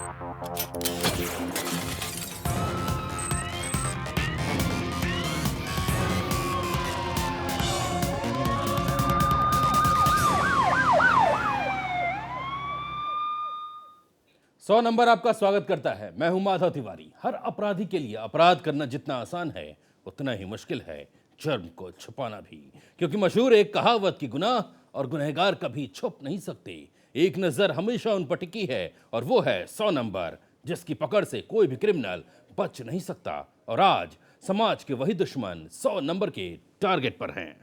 100 number आपका स्वागत करता है। मैं हूं माधव तिवारी। हर अपराधी के लिए अपराध करना जितना आसान है उतना ही मुश्किल है जुर्म को छुपाना भी, क्योंकि मशहूर एक कहावत की गुनाह और गुनहगार कभी छुप नहीं सकते। एक नजर हमेशा उन पर टिकी है और वो है 100 नंबर, जिसकी पकड़ से कोई भी क्रिमिनल बच नहीं सकता। और आज समाज के वही दुश्मन 100 नंबर के टारगेट पर हैं।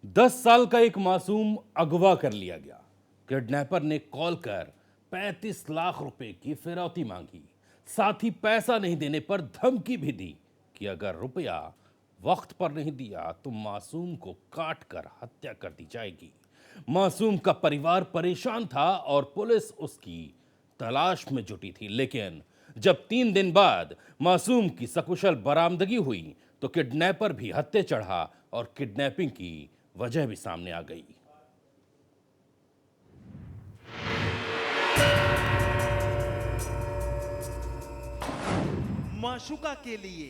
10 साल का एक मासूम अगवा कर लिया गया। किडनैपर ने कॉल कर 35 लाख रुपए की फिरौती मांगी। साथ ही पैसा नहीं देने पर धमकी भी दी कि अगर रुपया वक्त पर नहीं दिया तो मासूम को काट कर हत्या कर दी जाएगी। मासूम का परिवार परेशान था और पुलिस उसकी तलाश में जुटी थी, लेकिन जब 3 दिन बाद मासूम की सकुशल बरामदगी हुई तो किडनैपर भी हत्या चढ़ा और किडनैपिंग की वजह भी सामने आ गई। माशूका के लिए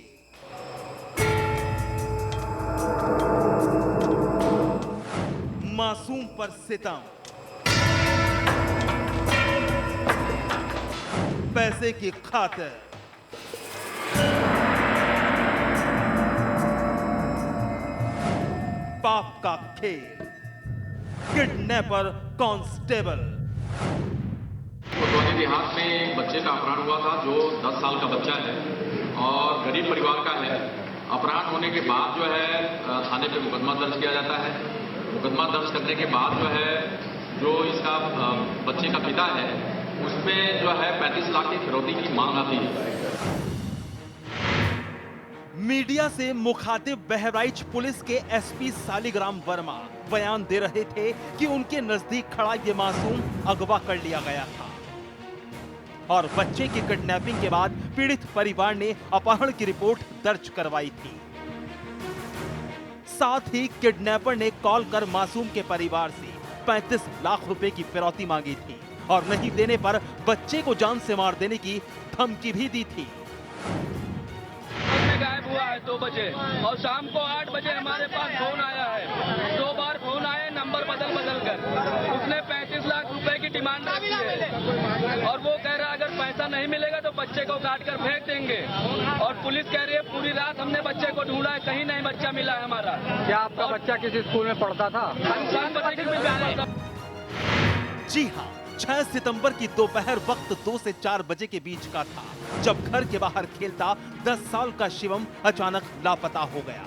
मासूम पर सितम, पैसे की खातिर पाप का खेल, किडनैपर कांस्टेबल। कोतवाली देहात में एक बच्चे का अपहरण हुआ था जो 10 साल का बच्चा है और गरीब परिवार का है। अपहरण होने के बाद जो है थाने पे मुकदमा दर्ज किया जाता है। मुकदमा दर्ज करने के बाद जो है जो इसका बच्चे का पिता है उसमें जो है 35 लाख की फिरौती की मांग आती है। मीडिया से मुखातिब बहराइच पुलिस के एसपी सालिग्राम वर्मा बयान दे रहे थे कि उनके नजदीक खड़ा ये मासूम अगवा कर लिया गया था और बच्चे की किडनैपिंग के बाद पीड़ित परिवार ने अपहरण की रिपोर्ट दर्ज करवाई थी। साथ ही किडनैपर ने कॉल कर मासूम के परिवार से 35 लाख रुपए की फिरौती मांगी थी और नहीं देने पर बच्चे को जान से मार देने की धमकी भी दी थी। गायब हुआ है 2 बजे और शाम को 8 बजे हमारे पास फोन आया है। 2 बार फोन आए, नंबर बदल कर। उसने 35 लाख रुपए की डिमांड रखी है और वो कह रहा है अगर पैसा नहीं मिलेगा तो बच्चे को काट कर फेंक देंगे। और पुलिस कह रही है पूरी रात हमने बच्चे को ढूंढा है, कहीं नहीं बच्चा मिला है हमारा। क्या आपका बच्चा किसी स्कूल में पढ़ता था? जी हाँ, 6 सितंबर की दोपहर वक्त 2 से 4 बजे के बीच का था जब घर के बाहर खेलता 10 साल का शिवम अचानक लापता हो गया।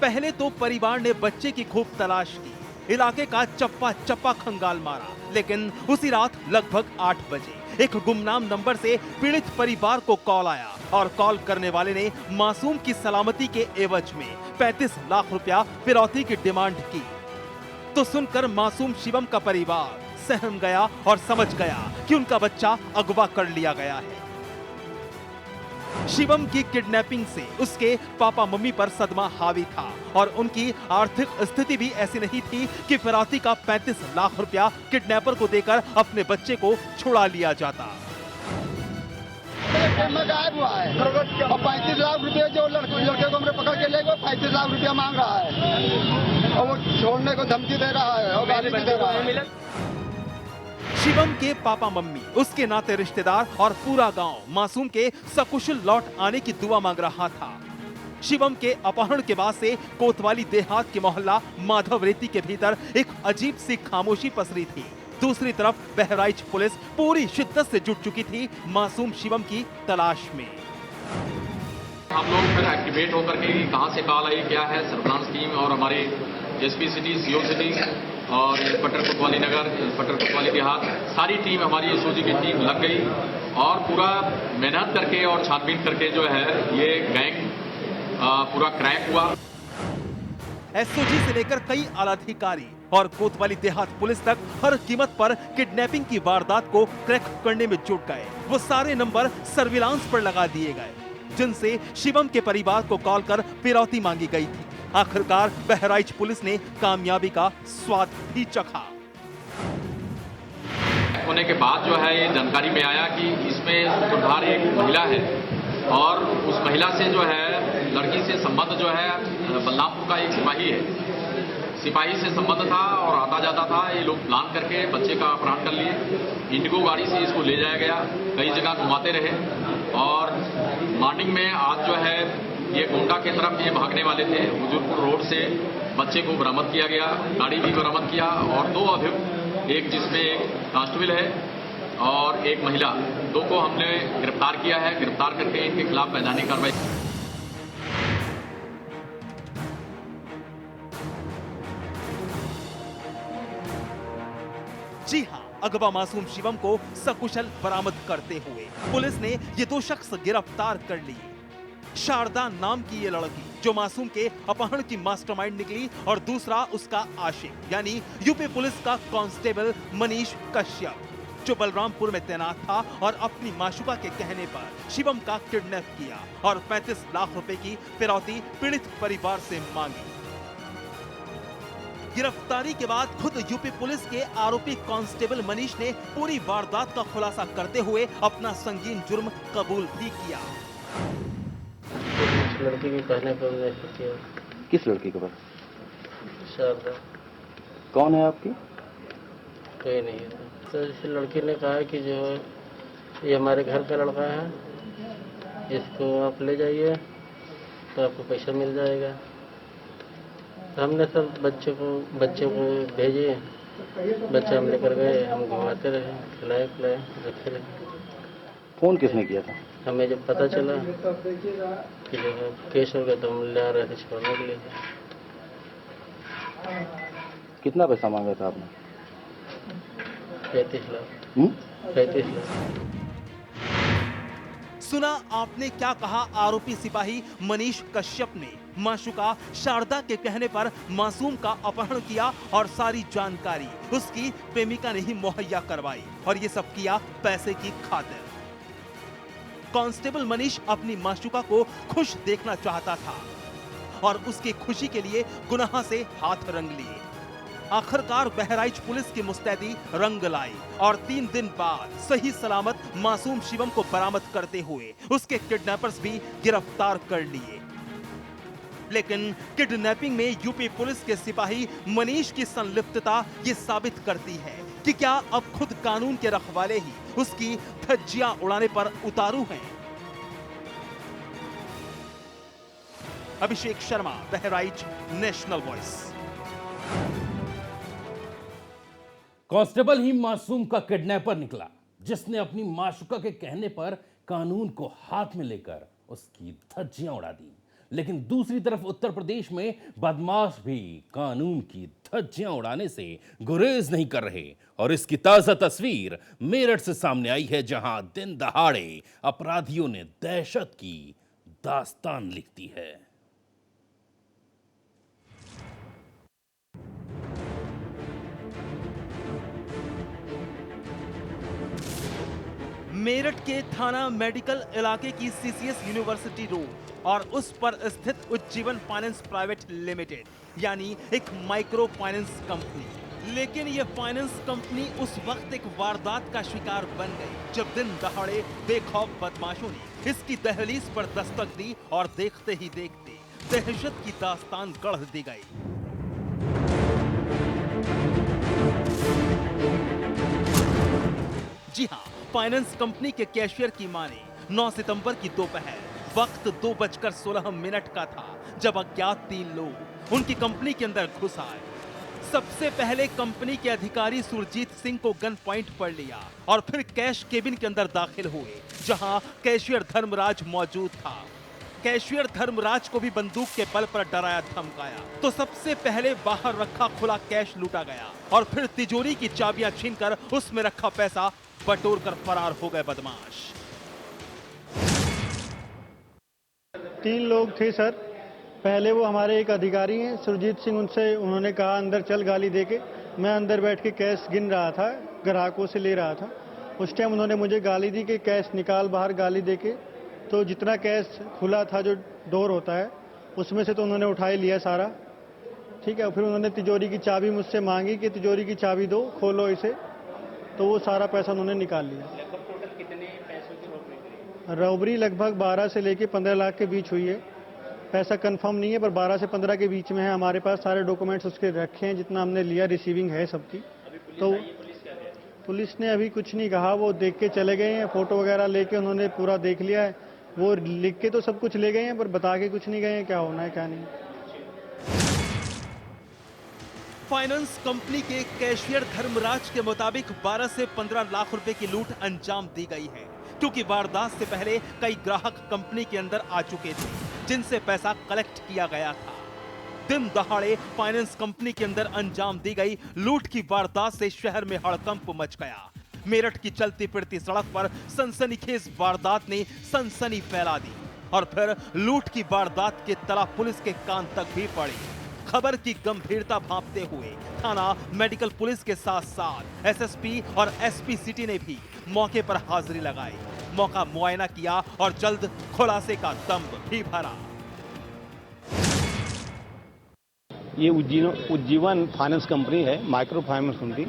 पहले तो परिवार ने बच्चे की खूब तलाश की, इलाके का चप्पा चप्पा खंगाल मारा, लेकिन उसी रात लगभग 8 बजे एक गुमनाम नंबर से पीड़ित परिवार को कॉल आया और कॉल करने वाले ने मासूम की सलामती के एवज में 35 लाख रुपया फिरौती की डिमांड की। तो सुनकर मासूम शिवम का परिवार सहम गया और समझ गया कि उनका बच्चा अगवा कर लिया गया है। शिवम की किडनैपिंग से उसके पापा मम्मी पर सदमा हावी था और उनकी आर्थिक स्थिति भी ऐसी नहीं थी कि फिरौती का 35 लाख रुपया किडनैपर को देकर अपने बच्चे को छुड़ा लिया जाता। गायब हुआ है और 35 लाख रुपए जो लड़के को हमने पकड़ के ले गए, 35 लाख रुपया मांग रहा है और वो छोड़ने को धमकी दे रहा है और गाली भी दे रहा है। शिवम के पापा मम्मी, उसके नाते रिश्तेदार और पूरा गांव मासूम के सकुशल लौट आने की दुआ मांग रहा था। शिवम के अपहरण के बाद से कोतवाली देहात के मोहल्ला माधव रेती के भीतर एक अजीब सी खामोशी पसरी थी। दूसरी तरफ बहराइच पुलिस पूरी शिद्दत से जुट चुकी थी मासूम शिवम की तलाश में। हम लोग फिर एक्टिवेट होकर के कहां से कॉल आई, क्या है, सर्विलांस टीम और हमारे एसपी सिटी, सीओ सिटी और इंस्पेक्टर कोतवाली नगर, इंस्पेक्टर कोतवाली देहात, सारी टीम हमारी एसओजी की टीम लग गई और पूरा मेहनत करके और छानबीन करके जो है ये गैंग पूरा क्रैक हुआ। एसओजी से लेकर कई आलाधिकारी और कोतवाली देहात पुलिस तक हर कीमत पर किडनैपिंग की वारदात को क्रैक करने में जुट गए। वो सारे नंबर सर्विलांस पर लगा दिए गए जिनसे शिवम के परिवार को कॉल कर फिरौती मांगी गई थी। आखिरकार बहराइच पुलिस ने कामयाबी का स्वाद भी चखा। होने के बाद जो है ये जानकारी में आया कि इसमें सूत्रधार एक महिला है और उस महिला से जो है लड़की से संबंध जो है बलरामपुर का एक सिपाही है, सिपाही से संबंध था और आता जाता था। ये लोग प्लान करके बच्चे का अपहरण कर लिए। इंडिगो गाड़ी से इसको ले जाया गया, कई जगह घुमाते रहे और मॉर्निंग में आज जो है ये गोंडा की तरफ ये भागने वाले थे। हुजूरपुर रोड से बच्चे को बरामद किया गया, गाड़ी भी बरामद किया और दो अभियुक्त, एक जिसमें एक कांस्टेबल है और एक महिला, दो को हमने गिरफ्तार किया है। गिरफ्तार करके इनके खिलाफ वैधानिक कार्रवाई। जी हाँ, अगवा मासूम शिवम को सकुशल बरामद करते हुए पुलिस ने ये दो शख्स गिरफ्तार कर लिए। शारदा नाम की ये लड़की जो मासूम के अपहरण की मास्टरमाइंड निकली और दूसरा उसका आशिक यानी यूपी पुलिस का कांस्टेबल मनीष कश्यप जो बलरामपुर में तैनात था और अपनी माशुका के कहने पर शिवम का किडनैप किया और 35 लाख रुपए की फिरौती पीड़ित परिवार से मांगी। गिरफ्तारी के बाद खुद यूपी पुलिस के आरोपी कांस्टेबल मनीष ने पूरी वारदात का खुलासा करते हुए अपना संगीन जुर्म कबूल भी किया। लड़की के कहने पर ऐसा किया। किस लड़की के पास? शारदा। कौन है आपकी? कोई नहीं है। तो इस लड़की ने कहा कि जो है ये हमारे घर का लड़का है, इसको आप ले जाइए तो आपको पैसा मिल जाएगा। तो हमने सब बच्चे को भेजे, बच्चे हम लेकर गए, हम घुमाते रहे, खिलाए पिलाए रखे रहे। फोन किसने किया था? हमें जब पता चला कि जो है केस हो गया तो हम ले आ रहे थे छोड़ने के लिए। कितना पैसा मांगा था आपने? 35 लाख। 35 लाख। सुना आपने क्या कहा आरोपी सिपाही मनीष कश्यप ने। माशुका शारदा के कहने पर मासूम का अपहरण किया और सारी जानकारी उसकी प्रेमिका ने ही मुहैया करवाई और ये सब किया पैसे की खातिर। कांस्टेबल मनीष अपनी माशुका को खुश देखना चाहता था और उसकी खुशी के लिए गुनाह से हाथ रंग लिए। आखिरकार बहराइच पुलिस की मुस्तैदी रंग लाई और 3 दिन बाद सही सलामत मासूम शिवम को बरामद करते हुए उसके किडनैपर्स भी गिरफ्तार कर लिए। लेकिन किडनैपिंग में यूपी पुलिस के सिपाही मनीष की संलिप्तता ये साबित करती है कि क्या अब खुद कानून के रखवाले ही उसकी धज्जियां उड़ाने पर उतारू हैं। Abhishek Sharma, Bahraich, national voice. Constable ही मासूम का किडनैपर निकला जिसने अपनी माशुका के कहने पर कानून को हाथ में लेकर उसकी धज्जियां उड़ा दी। लेकिन दूसरी तरफ उत्तर प्रदेश में बदमाश भी कानून की धज्जियां उड़ाने से गुरेज नहीं कर रहे और इसकी ताजा तस्वीर मेरठ से सामने आई है, जहां दिन दहाड़े अपराधियों ने दहशत की दास्तान लिखती है। मेरठ के थाना मेडिकल इलाके की सीसीएस यूनिवर्सिटी रोड और उस पर स्थित उज्जीवन फाइनेंस प्राइवेट लिमिटेड यानी एक माइक्रो फाइनेंस कंपनी। लेकिन यह फाइनेंस कंपनी उस वक्त एक वारदात का शिकार बन गई जब दिन दहाड़े बेखौफ बदमाशों ने इसकी दहलीज पर दस्तक दी और देखते ही देखते दहशत की दास्तान गढ़ दी गई। जी हाँ, फाइनेंस कंपनी के कैशियर की माने 9 सितंबर की दोपहर वक्त 2:16 का था जब अज्ञात 3 लोग उनकी कंपनी के अंदर घुस आए। सबसे पहले कंपनी के अधिकारी सुरजीत सिंह को गन पॉइंट पर लिया और फिर कैश केबिन के अंदर दाखिल हुए जहां कैशियर धर्मराज मौजूद था। कैशियर धर्मराज को भी बंदूक के बल पर डराया धमकाया तो सबसे पहले बाहर रखा खुला कैश लूटा गया और फिर तिजोरी की चाबियां छीनकर उसमें रखा पैसा बटोर कर फरार हो गए बदमाश। 3 लोग थे सर, पहले वो हमारे एक अधिकारी हैं सुरजीत सिंह, उनसे उन्होंने कहा अंदर चल गाली दे के। मैं अंदर बैठ के कैश गिन रहा था, ग्राहकों से ले रहा था। उस टाइम उन्होंने मुझे गाली दी कि कैश निकाल बाहर, गाली दे के। तो जितना कैश खुला था, जो डोर होता है, उसमें से तो उन्होंने उठा ही लिया सारा। ठीक है, फिर उन्होंने तिजोरी की चाबी मुझसे मांगी कि तिजोरी की चाबी दो, खोलो इसे। तो वो सारा पैसा उन्होंने निकाल लिया। लगभग टोटल कितने पैसों की रॉबरी हुई? रॉबरी लगभग 12 से लेके 15 लाख के बीच हुई है। पैसा कंफर्म नहीं है, पर 12 से 15 के बीच में है। हमारे पास सारे डॉक्यूमेंट्स उसके रखे हैं, जितना हमने लिया रिसीविंग है सबकी। तो पुलिस ने अभी कुछ नहीं कहा, वो देख के चले गए हैं। फोटो वगैरह लेके उन्होंने पूरा देख लिया है। वो लिख के तो सब कुछ ले गए हैं, पर बता के कुछ नहीं गए हैं क्या होना है क्या नहीं। फाइनेंस कंपनी के कैशियर धर्मराज के मुताबिक 12 से 15 लाख रुपए की लूट अंजाम दी गई है, क्योंकि वारदात से पहले कई ग्राहक कंपनी के अंदर आ चुके थे, जिनसे पैसा कलेक्ट किया गया था। दिन दहाड़े फाइनेंस कंपनी के अंदर अंजाम दी गई लूट की वारदात से शहर में हड़कंप मच गया। मेरठ की चलती फिरती सड़क पर सनसनीखेज वारदात ने सनसनी फैला दी और फिर लूट की वारदात के तला पुलिस के कान तक भी पड़ी। खबर की गंभीरता भांपते हुए थाना मेडिकल पुलिस के साथ साथ एसएसपी और एसपी सिटी ने भी मौके पर हाजिरी लगाई, मौका मुआयना किया और जल्द खुलासे का दम भी भरा। ये उज्जीवन फाइनेंस कंपनी है, माइक्रो फाइनेंस कंपनी।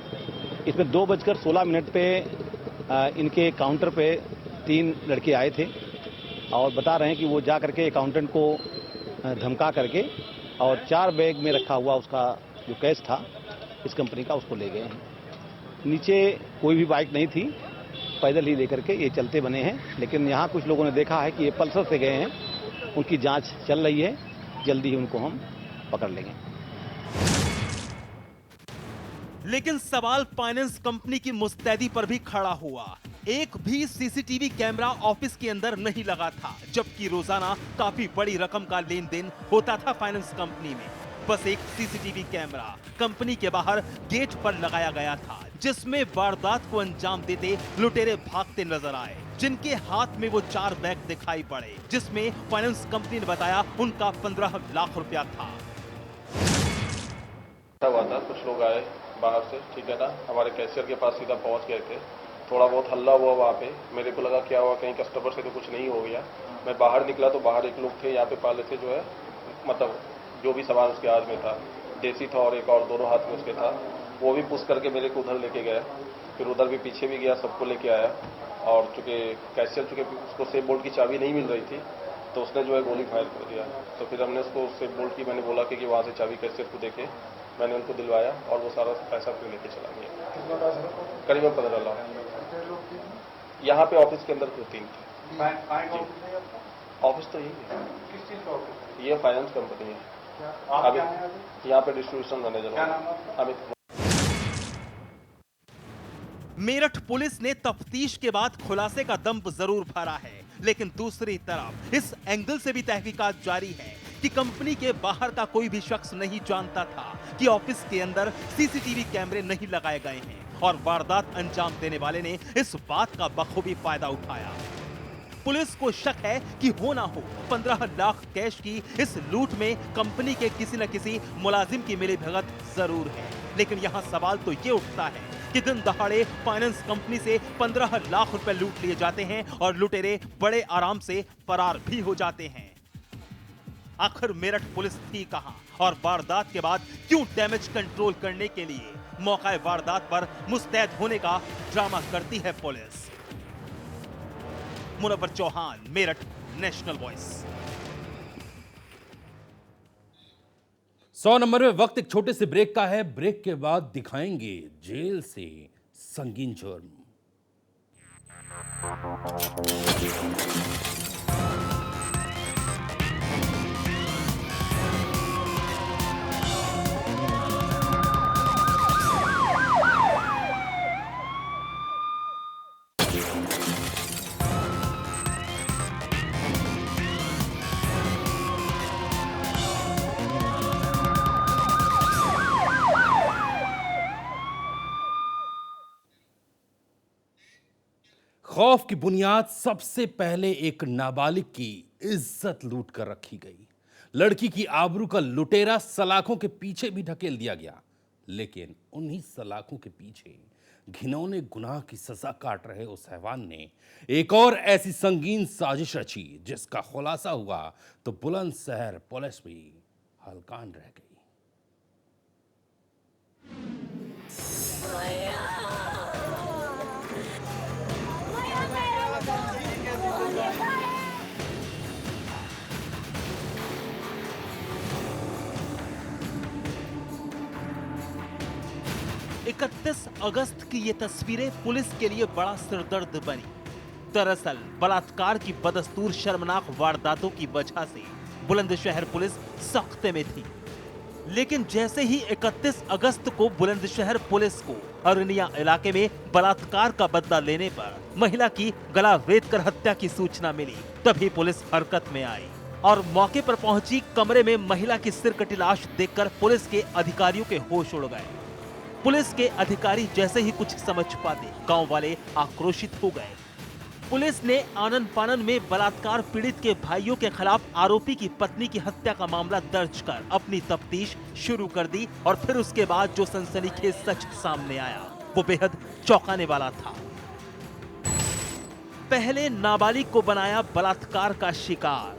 इसमें 2:16 पे इनके काउंटर पे 3 लड़के आए थे और बता रहे हैं कि वो जा करके अकाउंटेंट को धमका करके और 4 बैग में रखा हुआ उसका जो कैश था इस कंपनी का, उसको ले गए हैं। नीचे कोई भी बाइक नहीं थी, पैदल ही लेकर के ये चलते बने हैं। लेकिन यहाँ कुछ लोगों ने देखा है कि ये पल्सर से गए हैं। उनकी जांच चल रही है, जल्दी ही उनको हम पकड़ लेंगे। लेकिन सवाल फाइनेंस कंपनी की मुस्तैदी पर भी खड़ा हुआ। एक भी सीसीटीवी कैमरा ऑफिस के अंदर नहीं लगा था, जबकि रोजाना काफी बड़ी रकम का लेन देन होता था फाइनेंस कंपनी में। बस एक सीसीटीवी कैमरा कंपनी के बाहर गेट पर लगाया गया था, जिसमें वारदात को अंजाम देते लुटेरे भागते नजर आए, जिनके हाथ में वो 4 बैग दिखाई पड़े, जिसमें फाइनेंस कंपनी ने बताया उनका 15 लाख रुपया था। हुआ था, कुछ लोग आए बाहर से, ठीक है ना, हमारे कैशियर के पास सीधा पहुंच गए थे। थोड़ा बहुत हल्ला हुआ वहाँ पे, मेरे को लगा क्या हुआ, कहीं कस्टमर से तो कुछ नहीं हो गया। मैं बाहर निकला तो बाहर एक लोग थे यहाँ पे पाले थे, जो है मतलब जो भी सामान उसके हाथ में था, देसी था और एक और दोनों हाथ में उसके था, वो भी पुश करके मेरे को उधर लेके गया। फिर उधर भी पीछे भी गया, सबको लेके आया। और चूंकि कैशियर चूंकि उसको सेफ बोल्ट की चाबी नहीं मिल रही थी, तो उसने जो है गोली फायर कर दिया। तो फिर हमने उसको सेफ बोल्ट की, मैंने बोला कि वहाँ से चाबी कैशियर को देके मैंने उनको दिलवाया और वो सारा पैसा फिर लेके चला गया। करीबन 15 लाख। यहाँ पे ऑफिस के अंदर 3 थे। ऑफिस तो यही है। किस चीज का ऑफिस? ये फाइनेंस कंपनी है। अभी यहाँ पे distribution manager Amit. Meerut police ने तफ्तीश के बाद खुलासे का दम जरूर भरा है, लेकिन दूसरी तरफ इस एंगल से भी तहकीकात जारी है कि कंपनी के बाहर का कोई भी शख्स नहीं जानता था कि ऑफिस के अंदर सीसीटीवी कैमरे नहीं लगाए गए हैं, और वारदात अंजाम देने वाले ने इस बात का बखूबी फायदा उठाया। पुलिस को शक है कि हो ना हो 15 लाख कैश की इस लूट में कंपनी के किसी न किसी मुलाजिम की मिलीभगत जरूर है। लेकिन यहाँ सवाल तो ये उठता है कि दिन दहाड़े फाइनेंस कंपनी से 15 लाख रुपए लूट लिए जाते हैं और लुटेरे बड़े आराम से फरार भी हो जाते हैं। आखिर मेरठ पुलिस थी कहां और वारदात के बाद क्यों डैमेज कंट्रोल करने के लिए मौका वारदात पर मुस्तैद होने का ड्रामा करती है police? Munawwar Chauhan, Meerut, national voice. 100 number में वक्त एक छोटे से ब्रेक का है। ब्रेक के बाद दिखाएंगे जेल से संगीन जुर्म। खौफ की बुनियाद सबसे पहले एक नाबालिग की इज्जत लूट कर रखी गई। लड़की की आबरू का लुटेरा सलाखों के पीछे भी ढकेल दिया गया, लेकिन उन्हीं सलाखों के पीछे घिनौने गुनाह की सजा काट रहे उस हैवान ने एक और ऐसी संगीन साजिश रची जिसका खुलासा हुआ तो बुलंदशहर पुलिस भी हलकान रह गई। इकतीस अगस्त की ये तस्वीरें पुलिस के लिए बड़ा सिरदर्द बनी। दरअसल बलात्कार की बदस्तूर शर्मनाक वारदातों की वजह से बुलंदशहर पुलिस सख्ते में थी, लेकिन जैसे ही 31 अगस्त को बुलंदशहर पुलिस को अरनिया इलाके में बलात्कार का बदला लेने पर महिला की गला रेत कर हत्या की सूचना मिली, तभी पुलिस हरकत में आई और मौके पर पहुंची। कमरे में महिला की सिरकटी लाश देखकर पुलिस के अधिकारियों के होश उड़ गए। पुलिस के अधिकारी जैसे ही कुछ समझ पाते, गांव वाले आक्रोशित हो गए। पुलिस ने आनन फानन में बलात्कार पीड़ित के भाइयों के खिलाफ आरोपी की पत्नी की हत्या का मामला दर्ज कर अपनी तफ्तीश शुरू कर दी और फिर उसके बाद जो सनसनीखेज सच सामने आया वो बेहद चौंकाने वाला था। पहले नाबालिग को बनाया बलात्कार का शिकार,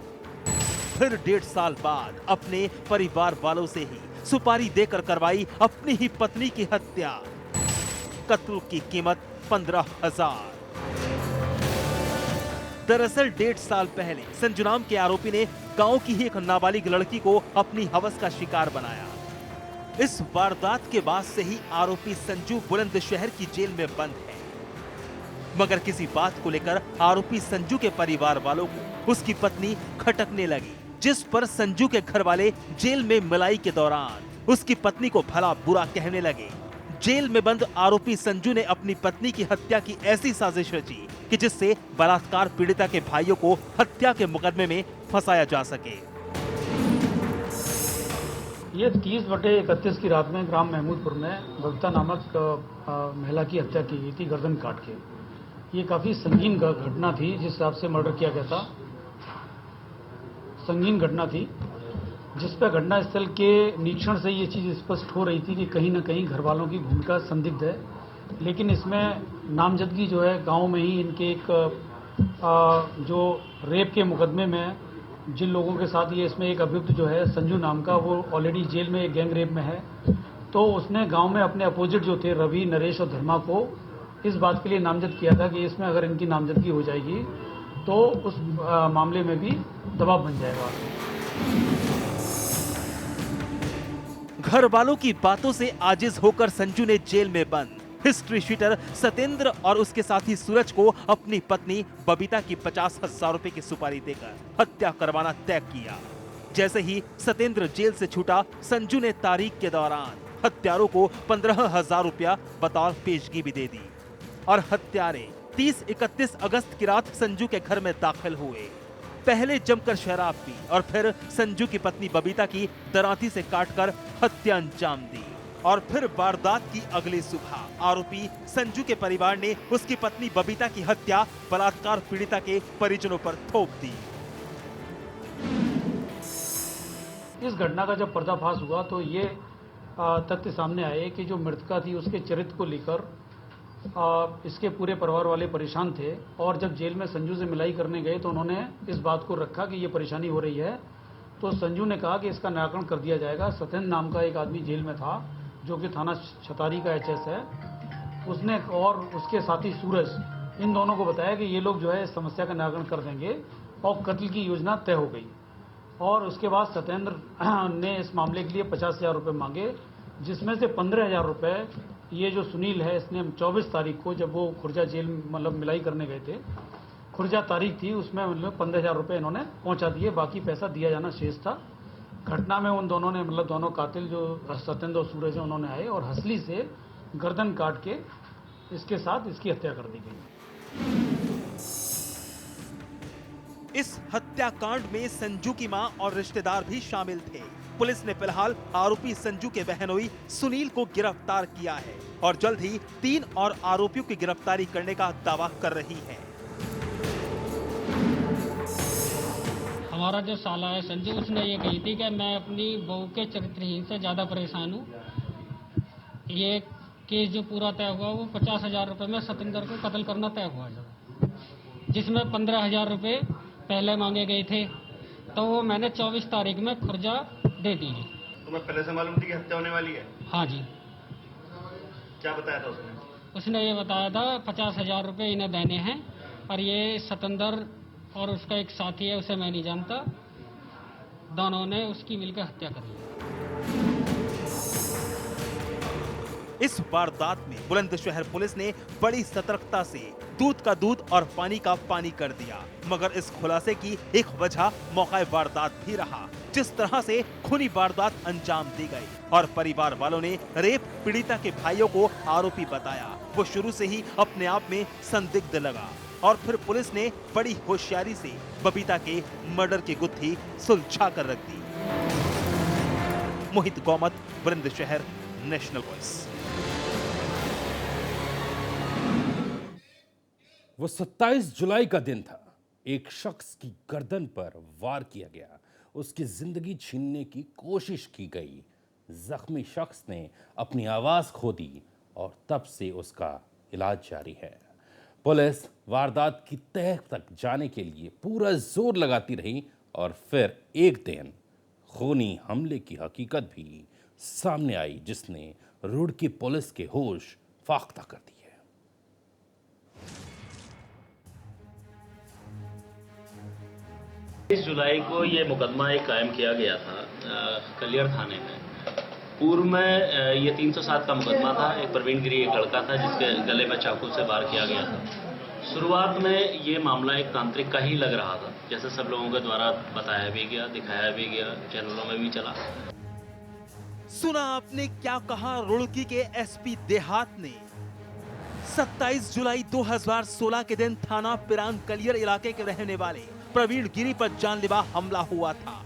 फिर 1.5 साल बाद अपने परिवार वालों से ही सुपारी देकर करवाई अपनी ही पत्नी की हत्या। कत्ल की कीमत 15,000। दरअसल 1.5 साल पहले संजू नाम के आरोपी ने गांव की ही एक नाबालिग लड़की को अपनी हवस का शिकार बनाया। इस वारदात के बाद से ही आरोपी संजू बुलंदशहर की जेल में बंद है, मगर किसी बात को लेकर आरोपी संजू के परिवार वालों को उसकी पत्नी खटकने लगी, जिस पर संजू के घर वाले जेल में मिलाई के दौरान उसकी पत्नी को भला बुरा कहने लगे। जेल में बंद आरोपी संजू ने अपनी पत्नी की हत्या की ऐसी साजिश रची कि जिससे बलात्कार पीड़िता के भाइयों को हत्या के मुकदमे में फंसाया जा सके। ये 30/31 की रात में ग्राम महमूदपुर में बबीता नामक महिला की हत्या की गई थी, गर्दन काट के। ये काफी संगीन घटना थी, जिस हिसाब से मर्डर किया गया था, संगीन घटना थी, जिस पर घटनास्थल के निरीक्षण से ये चीज स्पष्ट हो रही थी कि कहीं न कहीं घर वालों की भूमिका संदिग्ध है। लेकिन इसमें नामजदगी जो है गांव में ही इनके एक जो रेप के मुकदमे में जिन लोगों के साथ ये इसमें एक अभियुक्त जो है संजू नाम का, वो ऑलरेडी जेल में एक गैंग रेप में है, तो उसने गांव में अपने अपोजिट जो थे रवि, नरेश और धर्मा को इस बात के लिए नामजद किया था कि इसमें अगर इनकी नामजदगी हो जाएगी तो उस मामले में भी दबाव बन जाएगा। घर वालों की बातों से आजिज होकर संजू ने जेल में बंद हिस्ट्री शीटर सतेंद्र और उसके साथी सूरज को अपनी पत्नी बबीता की 50,000 रुपए की सुपारी देकर हत्या करवाना तय किया। जैसे ही सतेंद्र जेल से छूटा, संजू ने तारीख के दौरान हत्यारों को 15,000 रुपया बतौर पेशगी भी दे दी और हत्यारे 30-31 अगस्त की रात संजू के घर में दाखिल हुए। पहले जमकर शराब पी और फिर संजू की पत्नी बबीता की दरांती से काटकर हत्या अंजाम दी और फिर वारदात की अगली सुबह आरोपी संजू के परिवार ने उसकी पत्नी बबीता की हत्या बलात्कार पीड़िता के परिजनों पर थोप दी। इस घटना का जब पर्दाफाश हुआ तो ये तथ्य सामने आए कि जो मृतका थी उसके चरित्र को लेकर इसके पूरे परिवार वाले परेशान थे और जब जेल में संजू से मिलाई करने गए तो उन्होंने इस बात को रखा कि ये परेशानी हो रही है, तो संजू ने कहा कि इसका निराकरण कर दिया जाएगा। सत्येंद्र नाम का एक आदमी जेल में था जो कि थाना छतारी का एचएस है, उसने और उसके साथी सूरज, इन दोनों को बताया कि ये लोग जो है इस समस्या का निराकरण कर देंगे और कत्ल की योजना तय हो गई। और उसके बाद सत्येंद्र ने इस मामले के लिए 50,000 रुपये मांगे, जिसमें से 15,000 रुपये ये जो सुनील है इसने 24 तारीख को जब वो खुर्जा जेल मतलब मिलाई करने गए थे, खुर्जा तारीख थी, उसमें मतलब 15,000 रुपये इन्होंने पहुंचा दिए, बाकी पैसा दिया जाना शेष था। घटना में उन दोनों ने मतलब दोनों कातिल जो सत्येंद्र और सूरज है उन्होंने आए और हंसली से गर्दन काट के इसके साथ इसकी हत्या कर दी गई। इस हत्याकांड में संजू की मां और रिश्तेदार भी शामिल थे। पुलिस ने फिलहाल आरोपी संजू के बहनोई सुनील को गिरफ्तार किया है और जल्द ही 3 और आरोपियों की गिरफ्तारी करने का दावा कर रही है। हमारा जो साला है संजू, उसने ये कही थी कि मैं अपनी बहू के चरित्रहीन से ज़्यादा परेशान हूँ। ये केस जो पूरा तय हुआ वो 50,000 रुपये में सतेंद्र को कत्ल करना तय हुआ, जिसमें 15,000 रुपये पहले मांगे गए थे, तो वो मैंने 24 तारीख में खुर्जा दे दी। तुम्हें पहले से मालूम थी कि हत्या होने वाली है? हाँ जी। क्या बताया था उसने? उसने ये बताया था 50,000 रुपये इन्हें देने हैं, और ये सतेंद्र और उसका एक साथी है, उसे मैं नहीं जानता, दोनों ने उसकी मिलकर हत्या कर ली। इस वारदात में बुलंदशहर पुलिस ने बड़ी सतर्कता से दूध का दूध और पानी का पानी कर दिया, मगर इस खुलासे की एक वजह मौके वारदात भी रहा। जिस तरह से खूनी वारदात अंजाम दी गई और परिवार वालों ने रेप पीड़िता के भाइयों को आरोपी बताया, वो शुरू से ही अपने आप में संदिग्ध लगा, और फिर पुलिस ने बड़ी होशियारी से बबीता के मर्डर की गुत्थी सुलझा कर रख दी। मोहित गौमत, बुलंदशहर, नेशनल वॉइस। वो 27 जुलाई का दिन था। एक शख्स की गर्दन पर वार किया गया, उसकी जिंदगी छीनने की कोशिश की गई। जख्मी शख्स ने अपनी आवाज खो दी और तब से उसका इलाज जारी है। पुलिस वारदात की तह तक जाने के लिए पूरा जोर लगाती रही और फिर एक दिन खूनी हमले की हकीकत भी सामने आई, जिसने रुड़की पुलिस के होश फाख्ता कर दिए। 20 जुलाई को ये मुकदमा एक कायम किया गया था कलियर थाने में। पूर्व में ये 307 का मुकदमा था। एक प्रवीण गिरी एक लड़का था जिसके गले में चाकू से वार किया गया था। शुरुआत में ये मामला एक तांत्रिक का ही लग रहा था, जैसे सब लोगों के द्वारा बताया भी गया, दिखाया भी गया, चैनलों में भी चला। सुना आपने क्या कहा रुड़की के एसपी देहात ने? 27 जुलाई 2016 के दिन थाना पिरान कलियर इलाके के रहने वाले प्रवीण गिरी पर जानलेवा हमला हुआ था।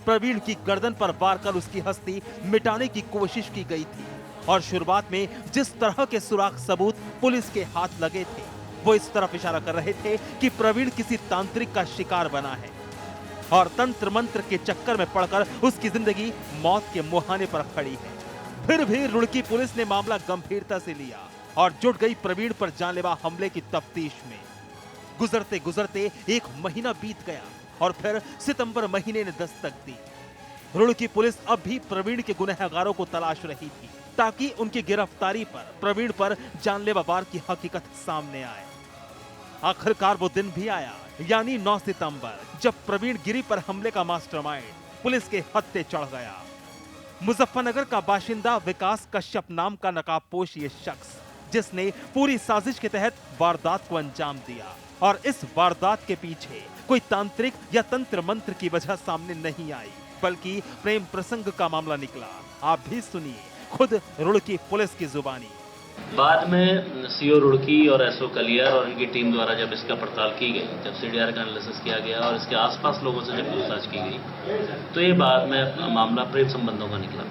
प्रवीण की गर्दन पर वार कर उसकी हस्ती मिटाने की कोशिश की गई थी, और शुरुआत में जिस तरह के सुराग सबूत पुलिस के हाथ लगे थे, वो इस तरफ इशारा कर रहे थे कि प्रवीण किसी तांत्रिक का शिकार बना है और तंत्र मंत्र के चक्कर में पड़कर उसकी जिंदगी मौत के मुहाने पर खड़ी है। फिर भी रुड़की पुलिस ने मामला गंभीरता से लिया और जुट गई प्रवीण पर जानलेवा हमले की तफ्तीश में। गुजरते गुजरते एक महीना बीत गया और फिर सितंबर महीने ने दस्तक दी। रुड़की पुलिस अब भी प्रवीण के गुनहगारों को तलाश रही थी, ताकि उनकी गिरफ्तारी पर प्रवीण पर जानलेवा वार की हकीकत सामने आए। आखिरकार वो दिन भी आया, यानी 9 सितंबर, जब प्रवीण गिरी पर हमले का मास्टरमाइंड पुलिस के हत्थे चढ़ गया। मुजफ्फरनगर का बाशिंदा विकास कश्यप नाम का नकाबपोश ये शख्स, जिसने पूरी साजिश के तहत वारदात को अंजाम दिया, और इस वारदात के पीछे कोई तांत्रिक या तंत्र मंत्र की वजह सामने नहीं आई, बल्कि प्रेम प्रसंग का मामला निकला। आप भी सुनिए खुद रुड़की पुलिस की जुबानी। बाद में सीओ रुड़की और एसओ कलियर और इनकी टीम द्वारा जब इसका पड़ताल की गई, जब सीडीआर का एनालिसिस किया गया और इसके आसपास लोगों से जब पूछताछ की गई, तो ये बाद में मामला प्रेम संबंधों का निकला।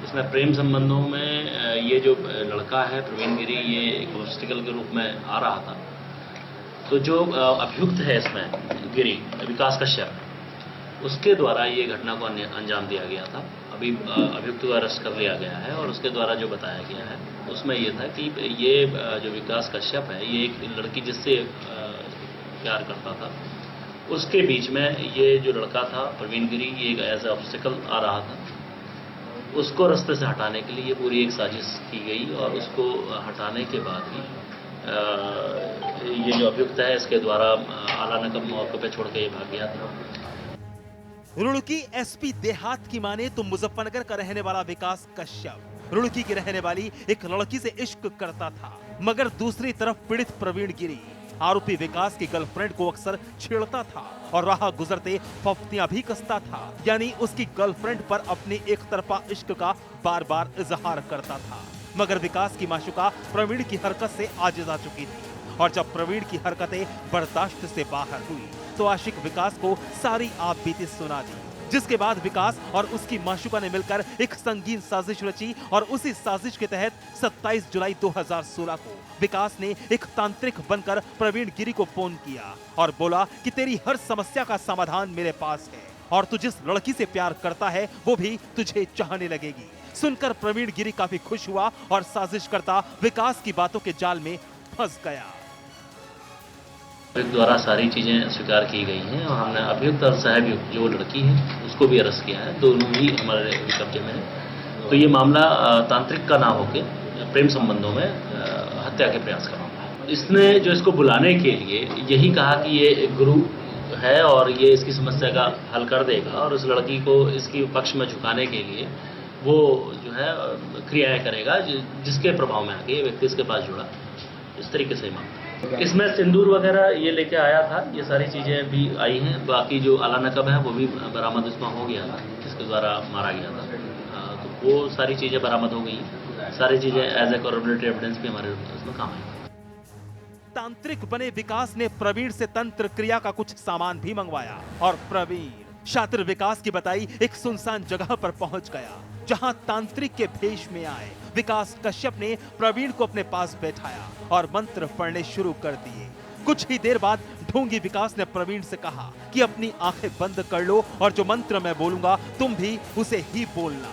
इसमें प्रेम संबंधों में ये जो लड़का है प्रवीण गिरी, ये एक ऑब्स्टिकल के रूप में आ रहा था। तो जो अभियुक्त है इसमें गिरी, विकास कश्यप, उसके द्वारा ये घटना को अंजाम दिया गया था। अभी अभियुक्त को अरेस्ट कर लिया गया है और उसके द्वारा जो बताया गया है उसमें ये था कि ये जो विकास कश्यप है, ये एक लड़की जिससे प्यार करता था, उसके बीच में ये जो लड़का था प्रवीण गिरी, ये एक ऐसा ऑब्स्टिकल आ रहा था, उसको रास्ते से हटाने के लिए ये पूरी एक साजिश की गई और उसको हटाने के बाद ही ये जो अभियुक्त है इसके द्वारा आला नकब मौके पे छोड़ के ये भाग गया था। रुड़की एसपी देहात की माने तो मुजफ्फरनगर का रहने वाला विकास कश्यप रुड़की की रहने वाली एक लड़की से इश्क करता था, मगर दूसरी तरफ पीड़ित प्रवीण गिरी आरोपी विकास की गर्लफ्रेंड को अक्सर छेड़ता था और राह गुजरते फफ्तियां भी कसता था, यानी उसकी गर्लफ्रेंड पर अपनी एक तरफा इश्क का बार बार इजहार करता था। मगर विकास की माशुका प्रवीण की हरकत से आजिज आ चुकी थी, और जब प्रवीण की हरकतें बर्दाश्त से बाहर हुई तो आशिक विकास को सारी आप बीती सुना दी जिसके बाद विकास और उसकी माशुका ने मिलकर एक संगीन साजिश रची और उसी साजिश के तहत 27 जुलाई 2016 को विकास ने एक तांत्रिक बनकर प्रवीण गिरी को फोन किया और बोला कि तेरी हर समस्या का समाधान मेरे पास है और तू जिस लड़की से प्यार करता है वो भी तुझे चाहने लगेगी। सुनकर प्रवीण गिरी काफी खुश हुआ और साजिश करता विकास की बातों के जाल में फंस गया। द्वारा सारी चीजें स्वीकार की गई हैं और हमने अभियुक्त और सहअभियुक्त जो लड़की है उसको भी अरेस्ट किया है, दोनों ही हमारे कब्जे में है। तो ये मामला तांत्रिक का ना होके प्रेम संबंधों में हत्या के प्रयास का मामला है। इसने जो इसको बुलाने के लिए यही कहा कि ये गुरु है और ये इसकी समस्या का हल कर देगा और इस लड़की को इसकी पक्ष में झुकाने के लिए वो जो है क्रियाएं करेगा जिसके प्रभाव में आके ये व्यक्ति इसके पास जुड़ा। इस तरीके से मामला इसमें सिंदूर वगैरह ये लेके आया था, ये सारी चीजें भी आई हैं। बाकी जो आला नकब है वो भी बरामद इसमें हो गया था जिसके द्वारा मारा गया था, तो वो सारी चीजें बरामद हो गई। सारी चीजें एज ए कॉरबोरेटिव एविडेंस भी हमारे इसमें काम आई। तांत्रिक बने विकास ने प्रवीण से तंत्र क्रिया का कुछ सामान भी मंगवाया और प्रवीण शातिर विकास की बताई एक सुनसान जगह पर पहुंच गया जहां तांत्रिक के भेष में आए विकास कश्यप ने प्रवीण को अपने पास बैठाया और मंत्र पढ़ने शुरू कर दिए। कुछ ही देर बाद ढोंगी विकास ने प्रवीण से कहा कि अपनी आंखें बंद कर लो और जो मंत्र मैं बोलूंगा तुम भी उसे ही बोलना।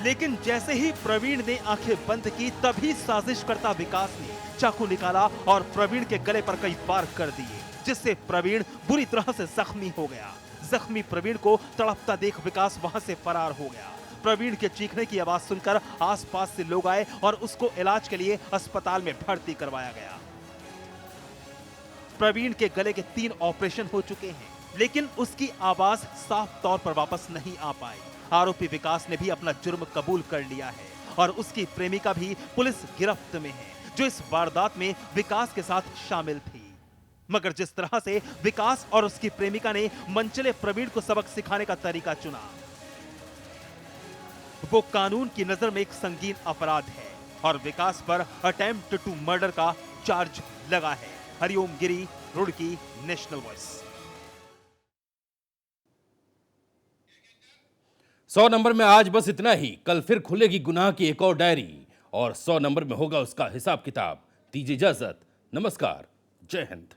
लेकिन जैसे ही प्रवीण ने आंखें बंद की तभी साजिश करता विकास ने चाकू निकाला और प्रवीण के गले पर कई वार कर दिए जिससे प्रवीण बुरी तरह से जख्मी हो गया। जख्मी प्रवीण को तड़पता देख विकास वहां से फरार हो गया। प्रवीण के चीखने की आवाज सुनकर आसपास से लोग आए और उसको इलाज के लिए अस्पताल में भर्ती करवाया गया। प्रवीण के गले के 3 ऑपरेशन हो चुके हैं लेकिन उसकी आवाज साफ तौर पर वापस नहीं आ पाई। आरोपी विकास ने भी अपना जुर्म कबूल कर लिया है और उसकी प्रेमिका भी पुलिस गिरफ्त में है जो इस वारदात में विकास के साथ शामिल थी। मगर जिस तरह से विकास और उसकी प्रेमिका ने मनचले प्रवीण को सबक सिखाने का तरीका चुना वो कानून की नजर में एक संगीन अपराध है और विकास पर अटेम्प्ट टू मर्डर का चार्ज लगा है। हरिओम गिरी, रुड़की, नेशनल वॉइस। 100 नंबर में आज बस इतना ही। कल फिर खुलेगी गुनाह की एक और डायरी और 100 नंबर में होगा उसका हिसाब किताब। दीजिए इजाजत, नमस्कार, जय हिंद।